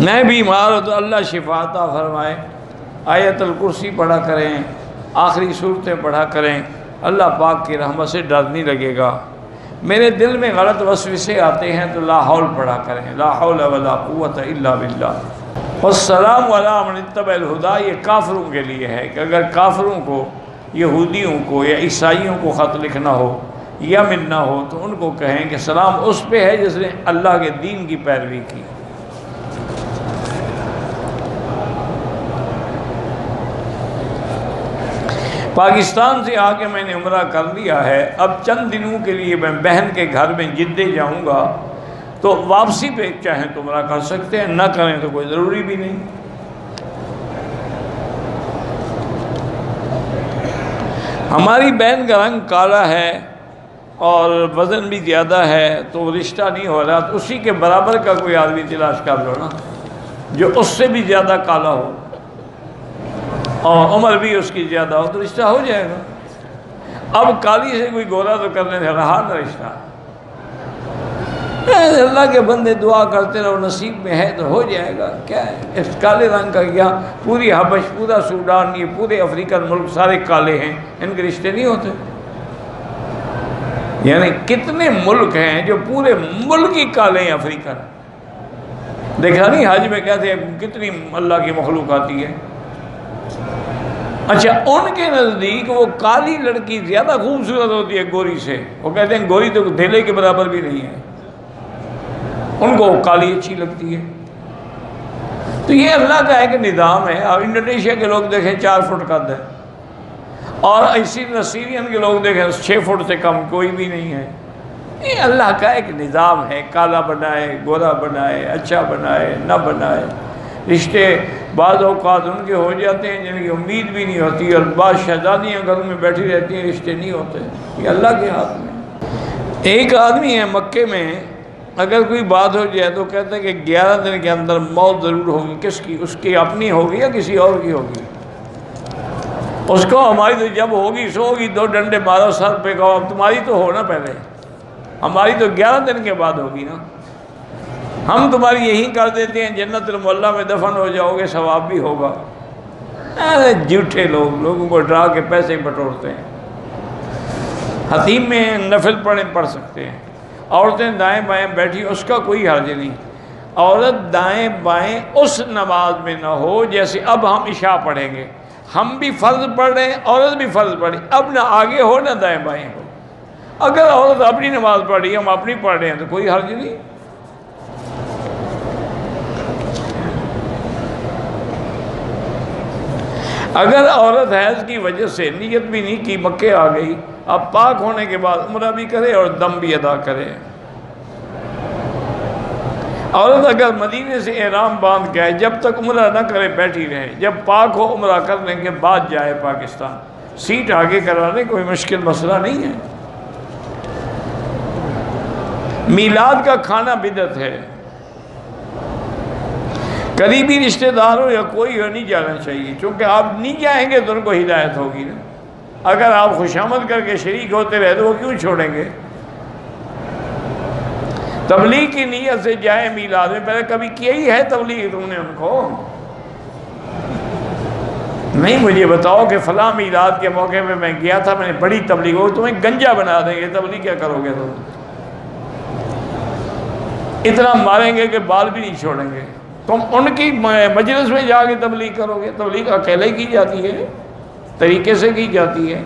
میں بیمار ہوں تو اللہ شفا عطا فرمائے، آیت الکرسی پڑھا کریں، آخری صورتیں پڑھا کریں، اللہ پاک کی رحمت سے ڈر نہیں لگے گا۔ میرے دل میں غلط وسوسے آتے ہیں تو لا حول پڑھا کریں، لا حول ولا قوت الا باللہ۔ والسلام علی من اتبع الہدی، یہ کافروں کے لیے ہے کہ اگر کافروں کو، یہودیوں کو یا عیسائیوں کو خط لکھنا ہو یا ملنا ہو تو ان کو کہیں کہ سلام اس پہ ہے جس نے اللہ کے دین کی پیروی کی۔ پاکستان سے آ کے میں نے عمرہ کر لیا ہے، اب چند دنوں کے لیے میں بہن کے گھر میں جدے جاؤں گا، تو واپسی پہ چاہیں تو عمرہ کر سکتے ہیں، نہ کریں تو کوئی ضروری بھی نہیں۔ ہماری بہن کا رنگ کالا ہے اور وزن بھی زیادہ ہے، تو رشتہ نہیں ہو رہا، تو اسی کے برابر کا کوئی آدمی تلاش کر لو نا جو اس سے بھی زیادہ کالا ہو اور عمر بھی اس کی زیادہ ہو، تو رشتہ ہو جائے گا۔ اب کالی سے کوئی گورا تو کرنے سے رہا نہ رشتہ۔ اللہ کے بندے دعا کرتے رہو، نصیب میں ہے تو ہو جائے گا۔ کیا ہے اس کالے رنگ کا؟ کیا پوری حبش، پورا سوڈان، یہ پورے افریقن ملک سارے کالے ہیں، ان کے رشتے نہیں ہوتے؟ یعنی کتنے ملک ہیں جو پورے ملک ہی کالے ہیں افریقن؟ دیکھا نہیں حج میں کہتے ہیں کتنی اللہ کی مخلوق آتی ہے۔ اچھا، ان کے نزدیک وہ کالی لڑکی زیادہ خوبصورت ہوتی ہے گوری سے، وہ کہتے ہیں گوری تو دھیلے کے برابر بھی نہیں ہے، ان کو کالی اچھی لگتی ہے۔ تو یہ اللہ کا ایک نظام ہے۔ اور انڈونیشیا کے لوگ دیکھیں 4 فٹ قد ہے، اور ایسی سیرین کے لوگ دیکھیں 6 فٹ سے کم کوئی بھی نہیں ہے۔ یہ اللہ کا ایک نظام ہے، کالا بنائے، گورا بنائے، اچھا بنائے، نہ بنائے۔ رشتے بعض اوقات ان کے ہو جاتے ہیں جن کی امید بھی نہیں ہوتی، اور بعض شہزادیاں گھروں میں بیٹھی رہتی ہیں، رشتے نہیں ہوتے۔ یہ اللہ کے ہاتھ میں۔ ایک آدمی ہے مکے میں، اگر کوئی بات ہو جائے تو کہتا ہے کہ 11 دن کے اندر موت ضرور ہوگی۔ کس کی؟ اس کی اپنی ہوگی یا کسی اور کی ہوگی؟ اس کو ہماری تو جب ہوگی سو ہوگی، 2 ڈنڈے مارو سر پہ، کہو اب تمہاری تو ہو نا پہلے، ہماری تو 11 دن کے بعد ہوگی نا۔ ہم تمہاری یہی کر دیتے ہیں جنت المعلیٰ میں دفن ہو جاؤ گے، ثواب بھی ہوگا۔ ارے جھوٹے لوگ لوگوں کو ڈرا کے پیسے بٹورتے ہیں۔ حتیم میں نفل پڑھ سکتے ہیں، عورتیں دائیں بائیں بیٹھی اس کا کوئی حرج نہیں۔ عورت دائیں بائیں اس نماز میں نہ ہو جیسے اب ہم عشاء پڑھیں گے، ہم بھی فرض پڑھ رہے ہیں، عورت بھی فرض پڑھ رہی، اب نہ آگے ہو نہ دائیں بائیں ہو۔ اگر عورت اپنی نماز پڑھ رہی ہے، ہم اپنی پڑھ رہے ہیں تو کوئی حرج نہیں۔ اگر عورت حیض کی وجہ سے نیت بھی نہیں کی، مکے آ گئی، اب پاک ہونے کے بعد عمرہ بھی کرے اور دم بھی ادا کرے۔ عورت اگر مدینے سے احرام باندھ کے آئے، جب تک عمرہ نہ کرے بیٹھی رہے، جب پاک ہو عمرہ کرنے کے بعد جائے پاکستان، سیٹ آگے کرانے کوئی مشکل مسئلہ نہیں ہے۔ میلاد کا کھانا بدعت ہے، قریبی رشتہ دار ہو یا کوئی ہو نہیں جانا چاہیے، چونکہ آپ نہیں جائیں گے تو ان کو ہدایت ہوگی نا۔ اگر آپ خوشامد کر کے شریک ہوتے رہے تو وہ کیوں چھوڑیں گے؟ تبلیغ کی نیت سے جائے میلاد میں، پہلے کبھی کیا ہی ہے تبلیغ تم نے ان کو؟ نہیں مجھے بتاؤ کہ فلاں میلاد کے موقع پہ میں گیا تھا، میں نے بڑی تبلیغ ہو، تمہیں گنجا بنا دیں گے، تبلیغ کیا کرو گے تم؟ اتنا ماریں گے کہ بال بھی نہیں چھوڑیں گے۔ تم ان کی مجلس میں جا کے تبلیغ کرو گے؟ تبلیغ اکیلے کی جاتی ہے، طریقے سے کی جاتی ہے۔